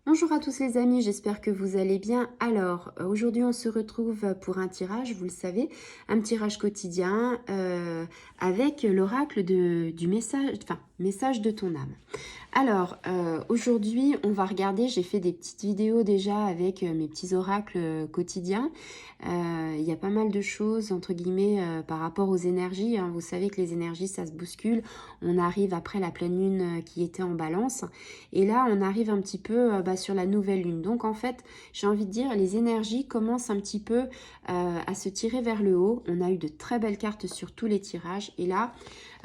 Bonjour à tous les amis, j'espère que vous allez bien. Alors, aujourd'hui on se retrouve pour un tirage, vous le savez, un tirage quotidien avec l'oracle du message, message de ton âme. Alors, aujourd'hui, on va regarder, j'ai fait des petites vidéos déjà avec mes petits oracles quotidiens. Il y a pas mal de choses, entre guillemets, par rapport aux énergies, hein. Vous savez que les énergies, ça se bouscule. On arrive après la pleine lune qui était en balance. Et là, on arrive un petit peu sur la nouvelle lune. Donc, en fait, j'ai envie de dire, les énergies commencent un petit peu à se tirer vers le haut. On a eu de très belles cartes sur tous les tirages. Et là,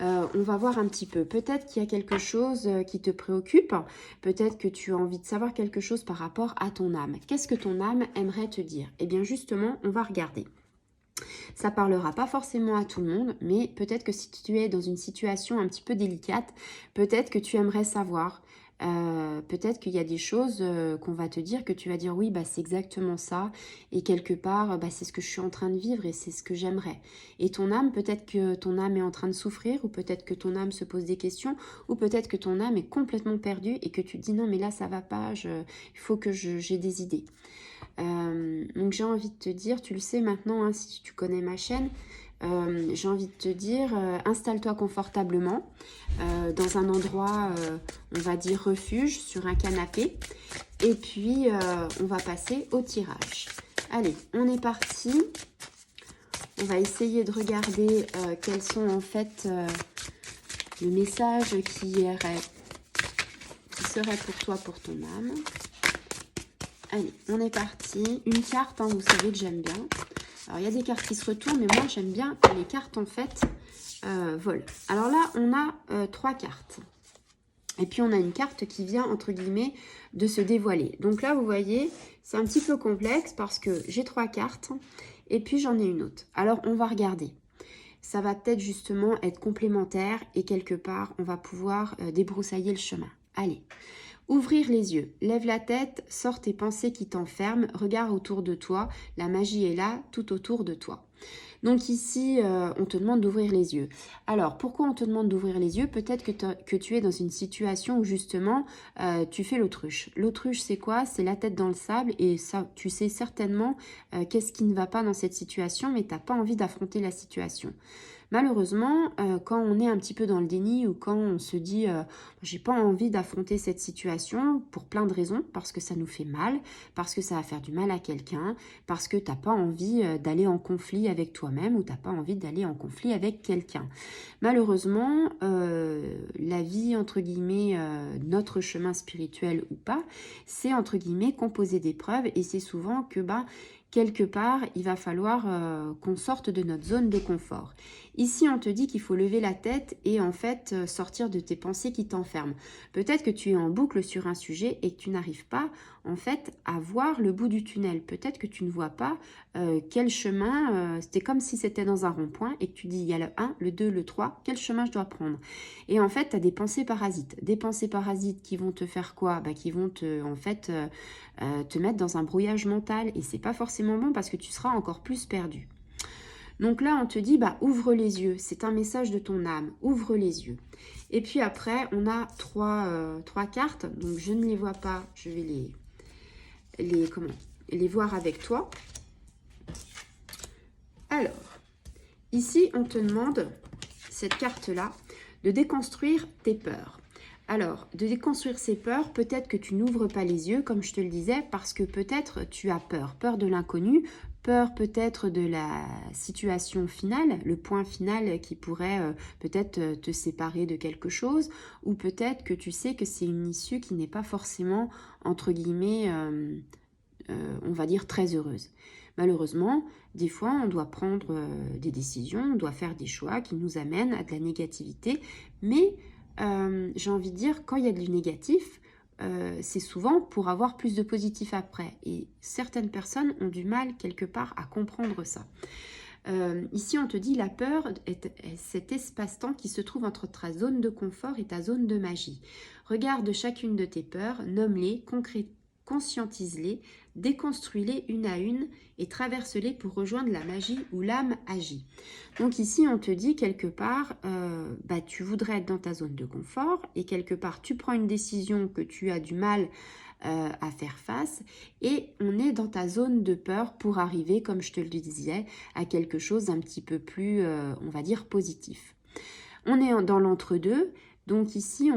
on va voir un petit peu. Peut-être qu'il y a quelque chose qui te préoccupe. Peut-être que tu as envie de savoir quelque chose par rapport à ton âme. Qu'est-ce que ton âme aimerait te dire? Eh bien, justement, on va regarder. Ça parlera pas forcément à tout le monde, mais peut-être que si tu es dans une situation un petit peu délicate, peut-être que tu aimerais savoir. Peut-être qu'il y a des choses qu'on va te dire que tu vas dire oui, bah, c'est exactement ça. Et quelque part, bah, c'est ce que je suis en train de vivre et c'est ce que j'aimerais. Et ton âme, peut-être que ton âme est en train de souffrir ou peut-être que ton âme se pose des questions ou peut-être que ton âme est complètement perdue et que tu te dis non, mais là, ça va pas, il faut que j'ai des idées. Donc j'ai envie de te dire, tu le sais maintenant, hein, si tu connais ma chaîne, j'ai envie de te dire, installe-toi confortablement dans un endroit, on va dire refuge, sur un canapé. Et puis, on va passer au tirage. Allez, on est parti. On va essayer de regarder quels sont en fait le message qui serait pour toi, pour ton âme. Allez, on est parti. Une carte, hein, vous savez que j'aime bien. Alors, il y a des cartes qui se retournent, mais moi, j'aime bien que les cartes, en fait, volent. Alors là, on a 3 cartes. Et puis, on a une carte qui vient, entre guillemets, de se dévoiler. Donc là, vous voyez, c'est un petit peu complexe parce que j'ai 3 cartes et puis j'en ai une autre. Alors, on va regarder. Ça va peut-être justement être complémentaire et quelque part, on va pouvoir débroussailler le chemin. Allez. Ouvrir les yeux, lève la tête, sors tes pensées qui t'enferment, regarde autour de toi, la magie est là, tout autour de toi. Donc ici, on te demande d'ouvrir les yeux. Alors, pourquoi on te demande d'ouvrir les yeux? Peut-être que tu es dans une situation où justement, tu fais l'autruche. L'autruche, c'est quoi? C'est la tête dans le sable et ça, tu sais certainement qu'est-ce qui ne va pas dans cette situation, mais tu n'as pas envie d'affronter la situation. Malheureusement, quand on est un petit peu dans le déni ou quand on se dit j'ai pas envie d'affronter cette situation pour plein de raisons, parce que ça nous fait mal, parce que ça va faire du mal à quelqu'un, parce que t'as pas envie d'aller en conflit avec toi-même ou t'as pas envie d'aller en conflit avec quelqu'un. Malheureusement, la vie, entre guillemets, notre chemin spirituel ou pas, c'est entre guillemets composé d'épreuves et c'est souvent que quelque part, il va falloir qu'on sorte de notre zone de confort. Ici, on te dit qu'il faut lever la tête et en fait sortir de tes pensées qui t'enferment. Peut-être que tu es en boucle sur un sujet et que tu n'arrives pas en fait à voir le bout du tunnel. Peut-être que tu ne vois pas quel chemin, c'était comme si c'était dans un rond-point et que tu dis il y a le 1, le 2, le 3, quel chemin je dois prendre. Et en fait, tu as des pensées parasites. Des pensées parasites qui vont te faire quoi? Qui vont te, en fait, te mettre dans un brouillage mental et c'est pas forcément bon parce que tu seras encore plus perdu. Donc là, on te dit, ouvre les yeux. C'est un message de ton âme. Ouvre les yeux. Et puis après, on a trois cartes. Donc, je ne les vois pas. Je vais les voir avec toi. Alors, ici, on te demande, cette carte-là, de déconstruire tes peurs. Alors, de déconstruire ces peurs, peut-être que tu n'ouvres pas les yeux, comme je te le disais, parce que peut-être tu as peur. Peur de l'inconnu, peur peut-être de la situation finale, le point final qui pourrait peut-être te séparer de quelque chose, ou peut-être que tu sais que c'est une issue qui n'est pas forcément, entre guillemets, on va dire très heureuse. Malheureusement, des fois, on doit prendre des décisions, on doit faire des choix qui nous amènent à de la négativité, mais j'ai envie de dire, quand il y a du négatif, c'est souvent pour avoir plus de positif après. Et certaines personnes ont du mal quelque part à comprendre ça. Ici, on te dit la peur est cet espace-temps qui se trouve entre ta zone de confort et ta zone de magie. Regarde chacune de tes peurs, nomme-les, conscientise-les, déconstruis-les une à une et traverse-les pour rejoindre la magie où l'âme agit. Donc ici, on te dit quelque part, tu voudrais être dans ta zone de confort et quelque part, tu prends une décision que tu as du mal à faire face. Et on est dans ta zone de peur pour arriver, comme je te le disais, à quelque chose d'un petit peu plus, on va dire, positif. On est dans l'entre-deux. Donc ici,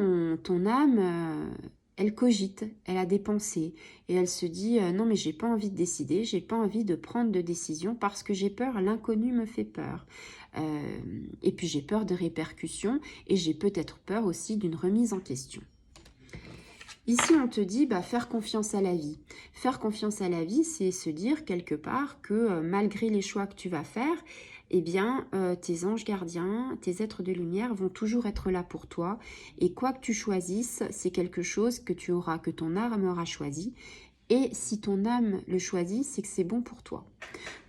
ton âme, elle cogite, elle a des pensées et elle se dit non mais j'ai pas envie de décider, j'ai pas envie de prendre de décision parce que j'ai peur, l'inconnu me fait peur. Et puis j'ai peur de répercussions et j'ai peut-être peur aussi d'une remise en question. Ici, on te dit faire confiance à la vie. Faire confiance à la vie, c'est se dire quelque part que malgré les choix que tu vas faire, eh bien, tes anges gardiens, tes êtres de lumière vont toujours être là pour toi. Et quoi que tu choisisses, c'est quelque chose que tu auras, que ton âme aura choisi. Et si ton âme le choisit, c'est que c'est bon pour toi.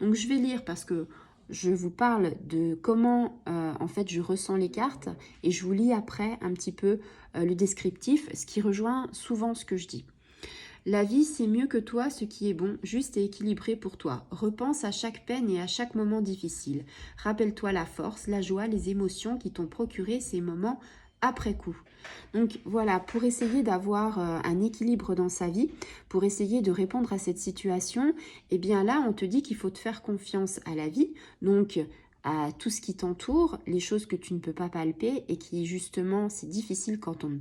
Donc, je vais lire parce que je vous parle de comment, en fait, je ressens les cartes. Et je vous lis après un petit peu le descriptif, ce qui rejoint souvent ce que je dis. La vie, c'est mieux que toi ce qui est bon, juste et équilibré pour toi. Repense à chaque peine et à chaque moment difficile. Rappelle-toi la force, la joie, les émotions qui t'ont procuré ces moments après coup. Donc voilà, pour essayer d'avoir un équilibre dans sa vie, pour essayer de répondre à cette situation, eh bien là, on te dit qu'il faut te faire confiance à la vie. Donc à tout ce qui t'entoure, les choses que tu ne peux pas palper et qui justement c'est difficile quand on ne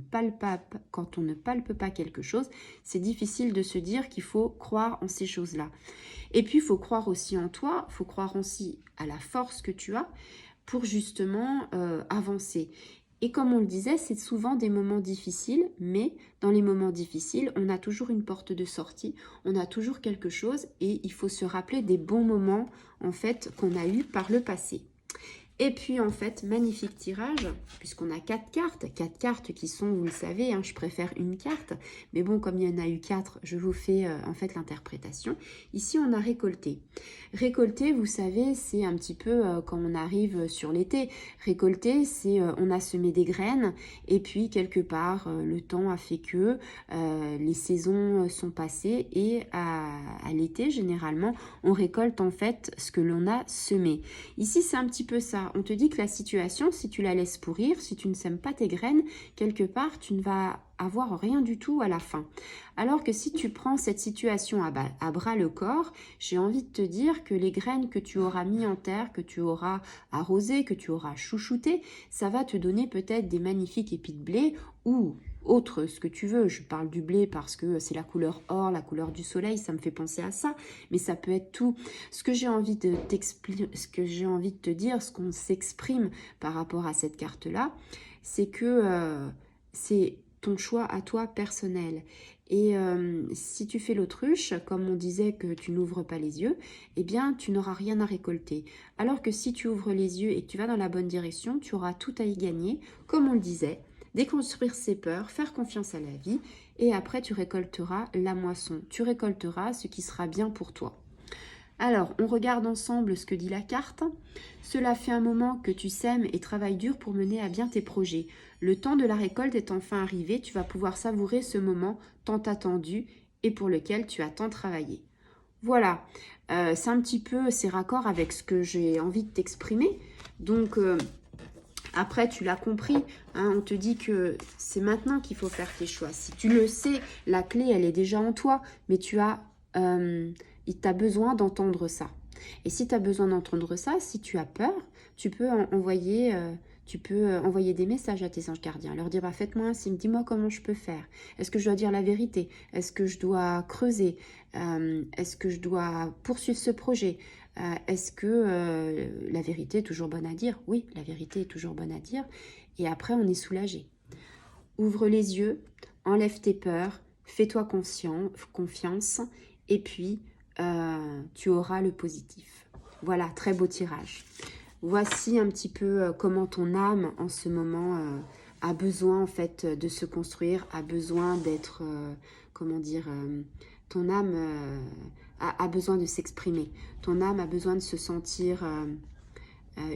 palpe pas quelque chose, c'est difficile de se dire qu'il faut croire en ces choses-là. Et puis il faut croire aussi en toi, il faut croire aussi à la force que tu as pour justement avancer. Et comme on le disait, c'est souvent des moments difficiles, mais dans les moments difficiles, on a toujours une porte de sortie, on a toujours quelque chose et il faut se rappeler des bons moments en fait qu'on a eu par le passé. Et puis en fait, magnifique tirage, puisqu'on a 4 cartes qui sont, vous le savez, je préfère une carte, mais bon, comme il y en a eu 4, je vous fais en fait l'interprétation. Ici, on a récolté. Récolter, vous savez, c'est un petit peu quand on arrive sur l'été. Récolter, c'est on a semé des graines, et puis quelque part, le temps a fait que les saisons sont passées, et à l'été, généralement, on récolte en fait ce que l'on a semé. Ici, c'est un petit peu ça. On te dit que la situation, si tu la laisses pourrir, si tu ne sèmes pas tes graines, quelque part, tu ne vas avoir rien du tout à la fin. Alors que si tu prends cette situation à bras le corps, j'ai envie de te dire que les graines que tu auras mis en terre, que tu auras arrosées, que tu auras chouchoutées, ça va te donner peut-être des magnifiques épis de blé ou autre, ce que tu veux. Je parle du blé parce que c'est la couleur or, la couleur du soleil, ça me fait penser à ça, mais ça peut être tout. Ce que j'ai envie de t'expliquer, ce que j'ai envie de te dire, ce qu'on s'exprime par rapport à cette carte-là, c'est que c'est ton choix à toi personnel. Et si tu fais l'autruche, comme on disait que tu n'ouvres pas les yeux, eh bien tu n'auras rien à récolter. Alors que si tu ouvres les yeux et que tu vas dans la bonne direction, tu auras tout à y gagner, comme on le disait. Déconstruire ses peurs, faire confiance à la vie et après tu récolteras la moisson. Tu récolteras ce qui sera bien pour toi. Alors, on regarde ensemble ce que dit la carte. Cela fait un moment que tu sèmes et travailles dur pour mener à bien tes projets. Le temps de la récolte est enfin arrivé, tu vas pouvoir savourer ce moment tant attendu et pour lequel tu as tant travaillé. Voilà, c'est un petit peu, c'est raccord avec ce que j'ai envie de t'exprimer. Donc, après, tu l'as compris, on te dit que c'est maintenant qu'il faut faire tes choix. Si tu le sais, la clé, elle est déjà en toi, mais tu as besoin d'entendre ça. Et si tu as besoin d'entendre ça, si tu as peur, tu peux envoyer des messages à tes anges gardiens, leur dire faites-moi un signe, dis-moi comment je peux faire. Est-ce que je dois dire la vérité? Est-ce que je dois creuser? Est-ce que je dois poursuivre ce projet? Est-ce que la vérité est toujours bonne à dire? Oui, la vérité est toujours bonne à dire. Et après, on est soulagé. Ouvre les yeux, enlève tes peurs, fais-toi confiance et puis tu auras le positif. Voilà, très beau tirage. Voici un petit peu comment ton âme en ce moment a besoin en fait de se construire, a besoin d'être, ton âme a besoin de s'exprimer. Ton âme a besoin de se sentir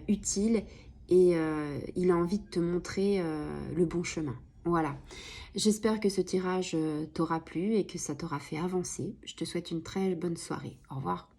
utile et il a envie de te montrer le bon chemin. Voilà, j'espère que ce tirage t'aura plu et que ça t'aura fait avancer. Je te souhaite une très bonne soirée. Au revoir.